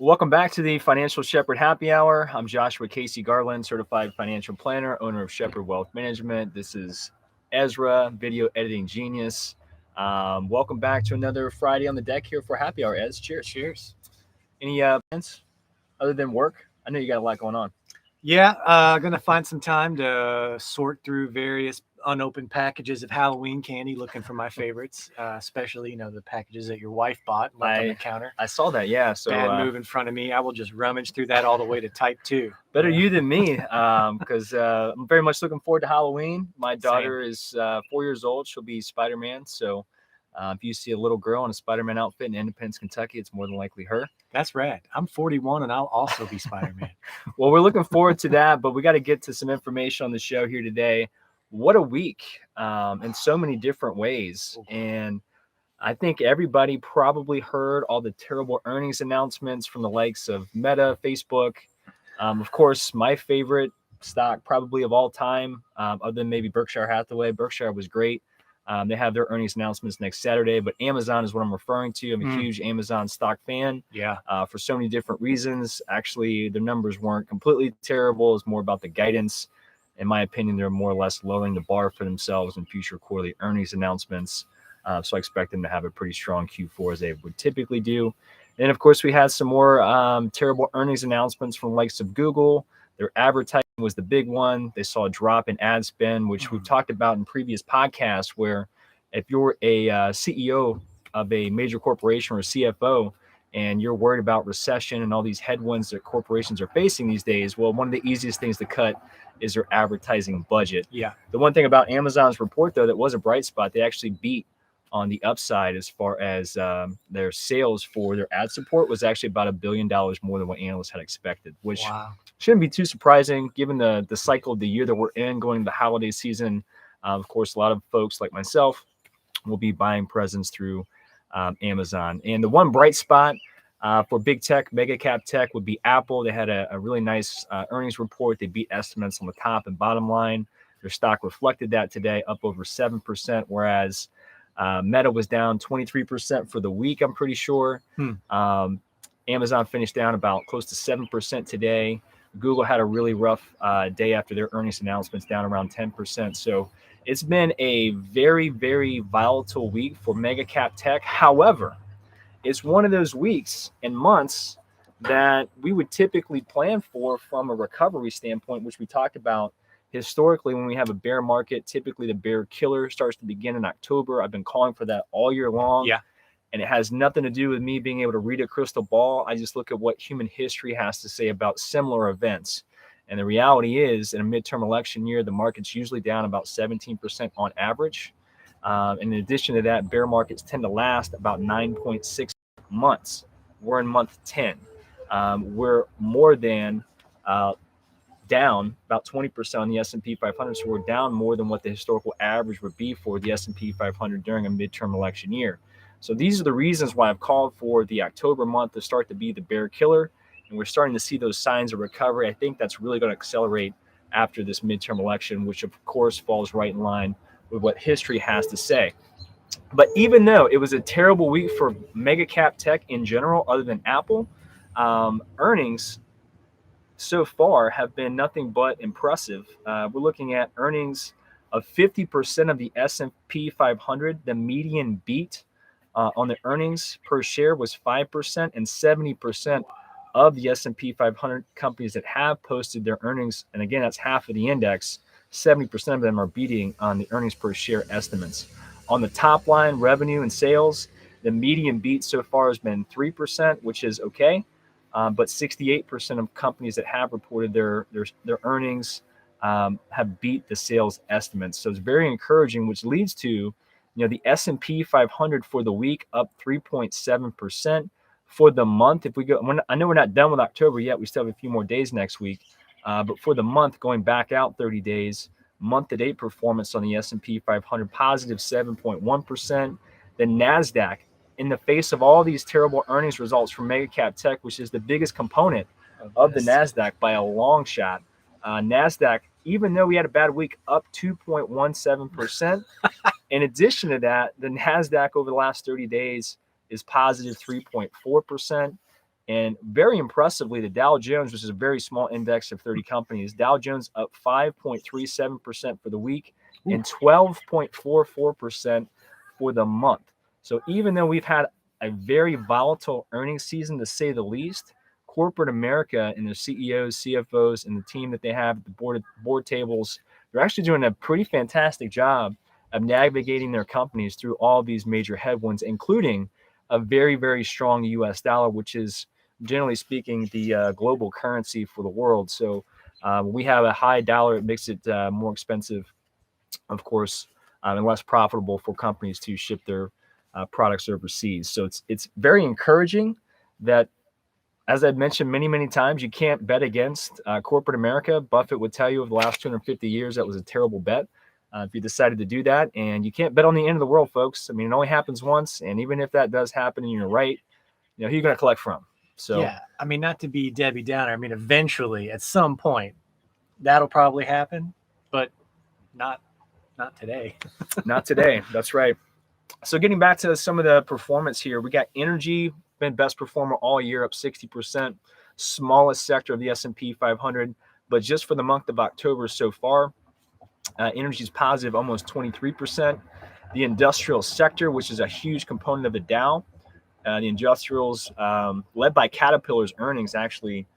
Welcome back to the Financial Shepherd Happy Hour. I'm Joshua Casey Garland, certified financial planner, owner of Shepherd Wealth Management. This is Ezra, video editing genius. Welcome back to another Friday on the deck here for Happy Hour. Ez, cheers. Cheers. Any plans other than work? I know you got a lot going on. Yeah, gonna find some time to sort through various unopened packages of Halloween candy, looking for my favorites, especially the packages that your wife bought and left on the counter. I saw that, yeah. So Bad move in front of me. I will just rummage through that all the way to type 2. better you than me, because I'm very much looking forward to Halloween. My daughter is 4 years old. She'll be Spider-Man. So if you see a little girl in a Spider-Man outfit in Independence, Kentucky, it's more than likely her. That's rad. I'm 41 and I'll also be Spider-Man. Well, we're looking forward to that, but we got to get to some information on the show here today. What a week in so many different ways. And I think everybody probably heard all the terrible earnings announcements from the likes of Meta, Facebook. Of course, my favorite stock probably of all time, other than maybe Berkshire Hathaway. Berkshire was great. They have their earnings announcements next Saturday, but Amazon is what I'm referring to. I'm a huge Amazon stock fan. Yeah. For so many different reasons. Actually, the numbers weren't completely terrible. It's more about the guidance. In my opinion, they're more or less lowering the bar for themselves in future quarterly earnings announcements. So I expect them to have a pretty strong Q4 as they would typically do. And of course, we had some more terrible earnings announcements from the likes of Google. Their advertising was the big one. They saw a drop in ad spend, which we've talked about in previous podcasts, where if you're a CEO of a major corporation or a CFO and you're worried about recession and all these headwinds that corporations are facing these days, well, one of the easiest things to cut is their advertising budget. Yeah. The one thing about Amazon's report, though, that was a bright spot, they actually beat on the upside as far as their sales for their ad support was actually about $1 billion more than what analysts had expected, which shouldn't be too surprising given the cycle of the year that we're in going into the holiday season. Of course, a lot of folks like myself will be buying presents through Amazon. And the one bright spot for big tech, mega cap tech would be Apple. They had a really nice earnings report. They beat estimates on the top and bottom line. Their stock reflected that today, up over 7%, whereas Meta was down 23% for the week, I'm pretty sure. Amazon finished down about close to 7% today. Google had a really rough day after their earnings announcements, down around 10%. So it's been a very, very volatile week for mega cap tech. However, it's one of those weeks and months that we would typically plan for from a recovery standpoint, which we talked about. Historically, when we have a bear market, typically the bear killer starts to begin in October. I've been calling for that all year long. Yeah. And it has nothing to do with me being able to read a crystal ball. I just look at what human history has to say about similar events. And the reality is, in a midterm election year, the market's usually down about 17% on average. And in addition to that, bear markets tend to last about 9.6 months. We're in month 10. We're more than down about 20% on the S&P 500. So we're down more than what the historical average would be for the S&P 500 during a midterm election year. So these are the reasons why I've called for the October month to start to be the bear killer. And we're starting to see those signs of recovery. I think that's really going to accelerate after this midterm election, which of course falls right in line with what history has to say. But even though it was a terrible week for mega cap tech in general, other than Apple, earnings so far have been nothing but impressive. We're looking at earnings of 50% of the S&P 500. The median beat on the earnings per share was 5%, and 70% of the S&P 500 companies that have posted their earnings, and again, that's half of the index, 70% of them are beating on the earnings per share estimates. On the top line, revenue and sales, the median beat so far has been 3%, which is okay. But 68% of companies that have reported their earnings have beat the sales estimates. So it's very encouraging, which leads to, the S&P 500 for the week up 3.7%. For the month, if we go, I know we're not done with October yet. We still have a few more days next week. But for the month, going back out 30 days, month-to-date performance on the S&P 500, positive 7.1%. The NASDAQ, in the face of all these terrible earnings results from mega cap tech, which is the biggest component of the NASDAQ by a long shot, NASDAQ, even though we had a bad week, up 2.17%. In addition to that, the NASDAQ over the last 30 days is positive 3.4%. And very impressively, the Dow Jones, which is a very small index of 30 companies, Dow Jones up 5.37% for the week and 12.44% for the month. So even though we've had a very volatile earnings season, to say the least, corporate America and their CEOs, CFOs, and the team that they have at the board tables, they're actually doing a pretty fantastic job of navigating their companies through all these major headwinds, including a very, very strong U.S. dollar, which is, generally speaking, the global currency for the world. So we have a high dollar. It makes it more expensive, of course, and less profitable for companies to ship their products overseas. So it's very encouraging that, as I've mentioned many, many times, you can't bet against corporate America. Buffett would tell you over the last 250 years that was a terrible bet if you decided to do that. And you can't bet on the end of the world, folks. I mean, it only happens once. And even if that does happen and you're right, who are you going to collect from? So yeah, I mean, not to be Debbie Downer. I mean, eventually, at some point, that'll probably happen, but not today. Not today. That's right. So getting back to some of the performance here, we got energy, been best performer all year, up 60%, smallest sector of the S&P 500. But just for the month of October so far, energy is positive almost 23%. The industrial sector, which is a huge component of the Dow, the industrials, led by Caterpillar's earnings, actually,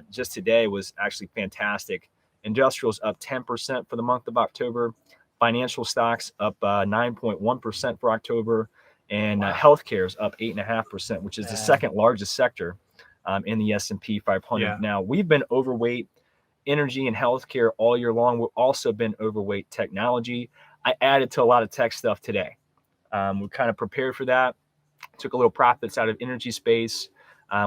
just today was actually fantastic. Industrials up 10% for the month of October. Financial stocks up 9.1% for October. And healthcare is up 8.5%, which is the second largest sector in the S&P 500. Yeah. Now, we've been overweight energy and healthcare all year long. We've also been overweight technology. I added to a lot of tech stuff today. We're kind of prepared for that. Took a little profits out of energy space.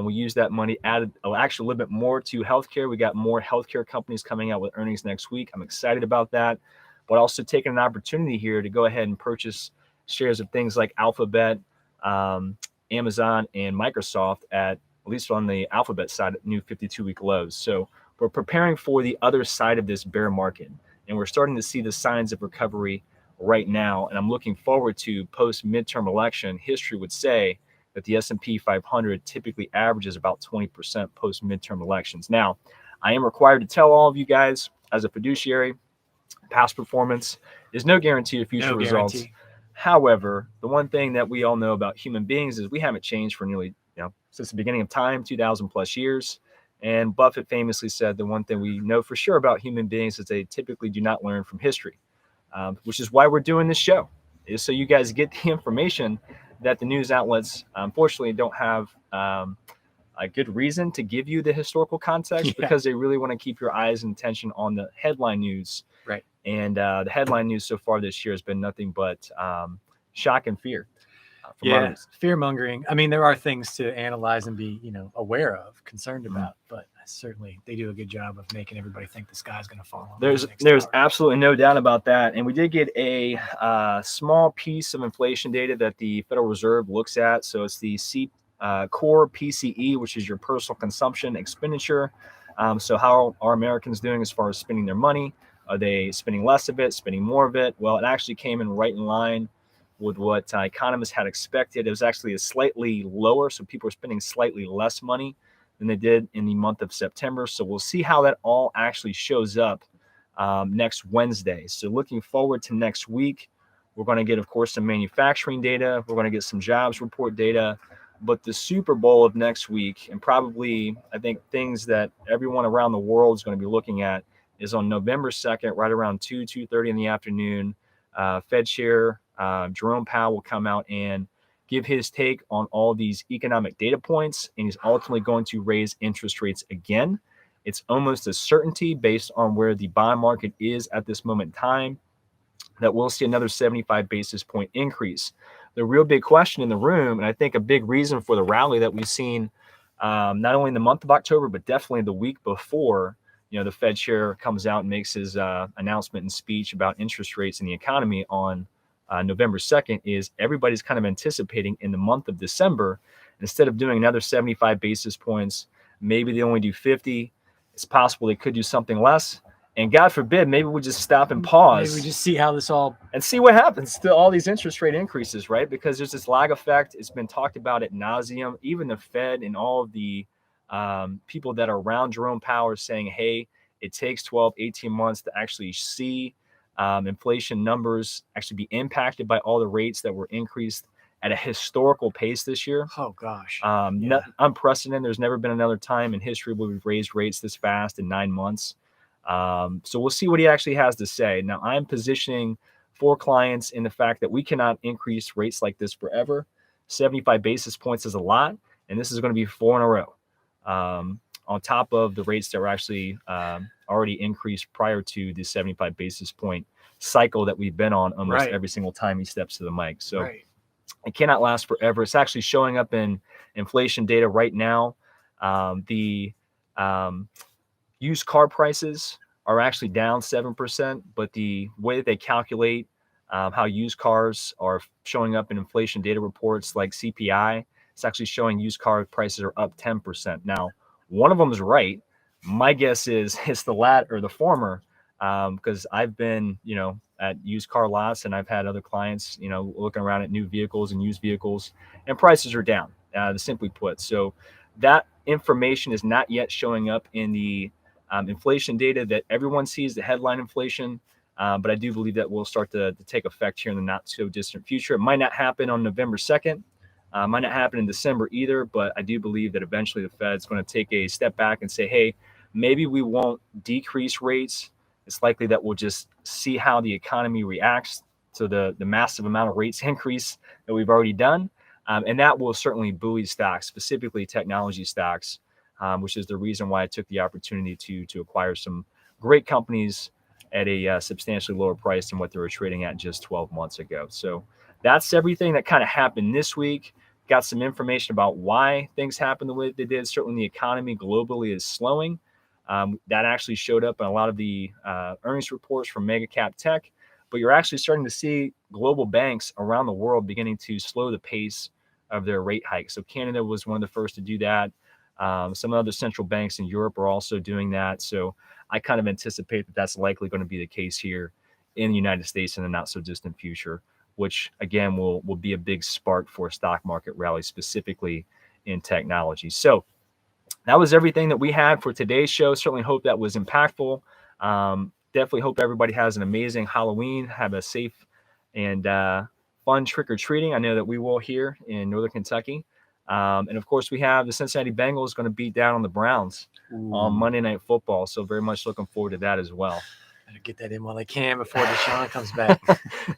We used that money, added actually a little bit more to healthcare. We got more healthcare companies coming out with earnings next week. I'm excited about that. But also taking an opportunity here to go ahead and purchase shares of things like Alphabet, Amazon, and Microsoft at least on the Alphabet side at new 52-week lows. So we're preparing for the other side of this bear market. And we're starting to see the signs of recovery right now. And I'm looking forward to post midterm election. History would say that the S&P 500 typically averages about 20% post midterm elections. Now, I am required to tell all of you guys as a fiduciary, past performance is no guarantee of future results. However, the one thing that we all know about human beings is we haven't changed for nearly, since the beginning of time, 2,000 plus years. And Buffett famously said the one thing we know for sure about human beings is they typically do not learn from history, which is why we're doing this show, is so you guys get the information that the news outlets, unfortunately, don't have a good reason to give you the historical context, because they really want to keep your eyes and attention on the headline news. Right. And the headline news so far this year has been nothing but shock and fear. Fear mongering. I mean, there are things to analyze and be, aware of, concerned about, but certainly they do a good job of making everybody think the sky's going to fall. There's absolutely no doubt about that. And we did get a small piece of inflation data that the Federal Reserve looks at. So it's the core PCE, which is your personal consumption expenditure. So how are Americans doing as far as spending their money? Are they spending less of it, spending more of it? Well, it actually came in right in line with what economists had expected. It was actually slightly lower. So people are spending slightly less money than they did in the month of September. So we'll see how that all actually shows up next Wednesday. So looking forward to next week. We're going to get, of course, some manufacturing data. We're going to get some jobs report data. But the Super Bowl of next week, and probably, I think, things that everyone around the world is going to be looking at, is on November 2nd, right around 2:30 in the afternoon. Fed Chair Jerome Powell will come out and give his take on all these economic data points, and he's ultimately going to raise interest rates again. It's almost a certainty based on where the bond market is at this moment in time that we'll see another 75 basis point increase. The real big question in the room, and I think a big reason for the rally that we've seen not only in the month of October, but definitely the week before, the Fed chair comes out and makes his announcement and speech about interest rates in the economy on November 2nd, is everybody's kind of anticipating in the month of December, instead of doing another 75 basis points, maybe they only do 50. It's possible they could do something less. And God forbid, maybe we just stop and pause. Maybe we just see how this all and see what happens to all these interest rate increases, right? Because there's this lag effect. It's been talked about ad nauseum. Even the Fed and all of the people that are around Jerome Powell saying, hey, it takes 12, 18 months to actually see inflation numbers actually be impacted by all the rates that were increased at a historical pace this year. Oh gosh. Unprecedented. There's never been another time in history where we've raised rates this fast in 9 months. So we'll see what he actually has to say. Now, I'm positioning for clients in the fact that we cannot increase rates like this forever. 75 basis points is a lot, and this is going to be 4 in a row on top of the rates that were actually already increased prior to the 75 basis point cycle that we've been on almost every single time he steps to the mic. So it cannot last forever. It's actually showing up in inflation data right now. The used car prices are actually down 7%, but the way that they calculate how used cars are showing up in inflation data reports like CPI, it's actually showing used car prices are up 10%. Now, one of them is right. My guess is it's the latter or the former, because I've been, at used car lots and I've had other clients, looking around at new vehicles and used vehicles, and prices are down, simply put. So that information is not yet showing up in the inflation data that everyone sees, the headline inflation. But I do believe that will start to take effect here in the not so distant future. It might not happen on November 2nd. Might not happen in December either, but I do believe that eventually the Fed's going to take a step back and say, hey, maybe we won't decrease rates. It's likely that we'll just see how the economy reacts to the massive amount of rates increase that we've already done. And that will certainly buoy stocks, specifically technology stocks, which is the reason why I took the opportunity to acquire some great companies at a substantially lower price than what they were trading at just 12 months ago. So that's everything that kind of happened this week. Got some information about why things happened the way they did. Certainly the economy globally is slowing. That actually showed up in a lot of the earnings reports from mega cap tech, but you're actually starting to see global banks around the world beginning to slow the pace of their rate hikes. So Canada was one of the first to do that. Some other central banks in Europe are also doing that. So I kind of anticipate that that's likely going to be the case here in the United States in the not so distant future, which again will be a big spark for a stock market rally, specifically in technology. So that was everything that we had for today's show. Certainly hope that was impactful. Definitely hope everybody has an amazing Halloween. Have a safe and fun trick-or-treating. I know that we will here in Northern Kentucky. And of course, we have the Cincinnati Bengals going to beat down on the Browns on Monday Night Football. So very much looking forward to that as well. Better get that in while I can before Deshaun comes back.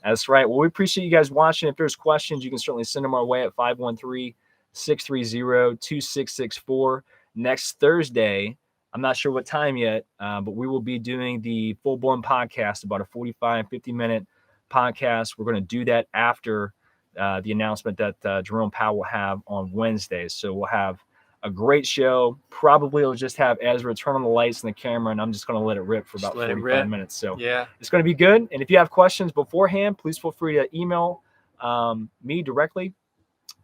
That's right. Well, we appreciate you guys watching. If there's questions, you can certainly send them our way at 513-630-2664. Next Thursday, I'm not sure what time yet, but we will be doing the full-blown podcast, about a 45, 50-minute podcast. We're going to do that after the announcement that Jerome Powell will have on Wednesday. So we'll have a great show. Probably it'll just have Ezra turn on the lights and the camera, and I'm just going to let it rip for about 45 minutes. So it's going to be good. And if you have questions beforehand, please feel free to email me directly.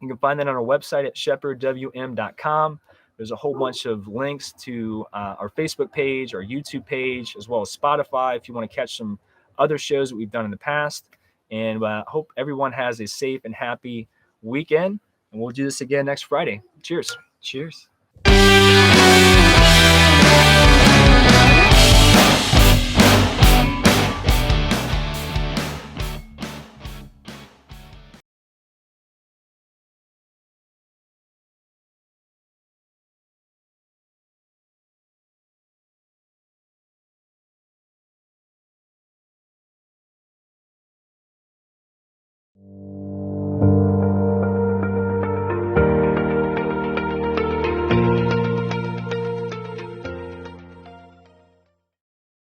You can find that on our website at shepherdwm.com. There's a whole bunch of links to our Facebook page, our YouTube page, as well as Spotify if you want to catch some other shows that we've done in the past. And hope everyone has a safe and happy weekend. And we'll do this again next Friday. Cheers. Cheers.